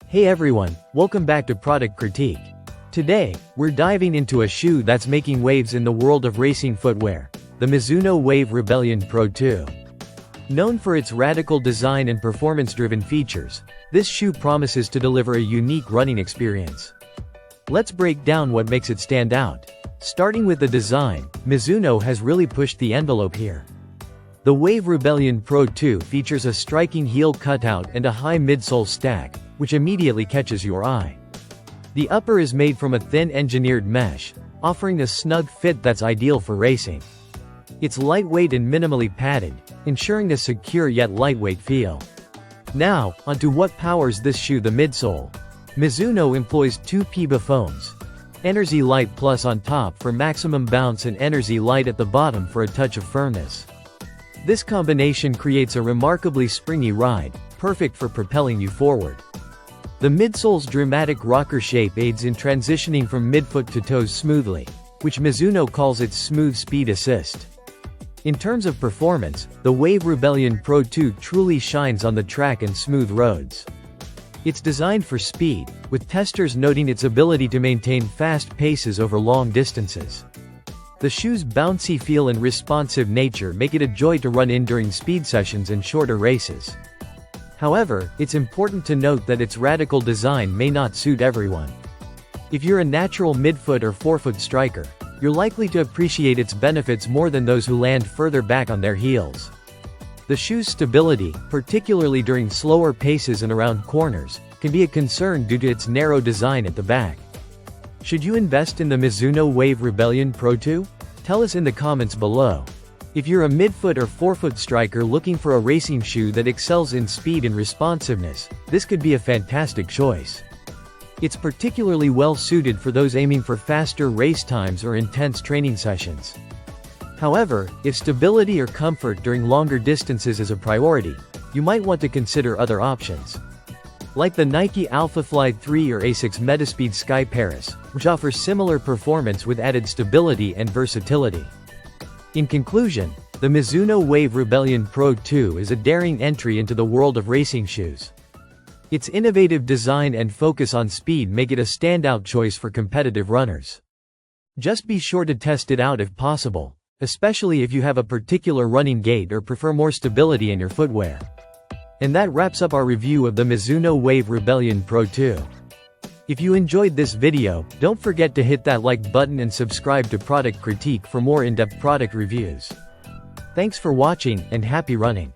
Hey everyone, welcome back to Product Critique. Today, we're diving into a shoe that's making waves in the world of racing footwear, the Mizuno Wave Rebellion Pro 2. Known for its radical design and performance-driven features, this shoe promises to deliver a unique running experience. Let's break down what makes it stand out. Starting with the design, Mizuno has really pushed the envelope here. The Wave Rebellion Pro 2 features a striking heel cutout and a high midsole stack, which immediately catches your eye. The upper is made from a thin engineered mesh, offering a snug fit that's ideal for racing. It's lightweight and minimally padded, ensuring a secure yet lightweight feel. Now, onto what powers this shoe: the midsole. Mizuno employs two PIBA foams. Energy Light Plus on top for maximum bounce and Energy Light at the bottom for a touch of firmness. This combination creates a remarkably springy ride, perfect for propelling you forward. The midsole's dramatic rocker shape aids in transitioning from midfoot to toes smoothly, which Mizuno calls its smooth speed assist. In terms of performance, the Wave Rebellion Pro 2 truly shines on the track and smooth roads. It's designed for speed, with testers noting its ability to maintain fast paces over long distances. The shoe's bouncy feel and responsive nature make it a joy to run in during speed sessions and shorter races. However, it's important to note that its radical design may not suit everyone. If you're a natural midfoot or forefoot striker, you're likely to appreciate its benefits more than those who land further back on their heels. The shoe's stability, particularly during slower paces and around corners, can be a concern due to its narrow design at the back. Should you invest in the Mizuno Wave Rebellion Pro 2? Tell us in the comments below. If you're a midfoot or forefoot striker looking for a racing shoe that excels in speed and responsiveness, this could be a fantastic choice. It's particularly well suited for those aiming for faster race times or intense training sessions. However, if stability or comfort during longer distances is a priority, you might want to consider other options. Like the Nike Alphafly 3 or Asics Metaspeed Sky Paris, which offers similar performance with added stability and versatility. In conclusion, the Mizuno Wave Rebellion Pro 2 is a daring entry into the world of racing shoes. Its innovative design and focus on speed make it a standout choice for competitive runners. Just be sure to test it out if possible, especially if you have a particular running gait or prefer more stability in your footwear. And that wraps up our review of the Mizuno Wave Rebellion Pro 2. If you enjoyed this video, don't forget to hit that like button and subscribe to Product Critique for more in-depth product reviews. Thanks for watching, and happy running.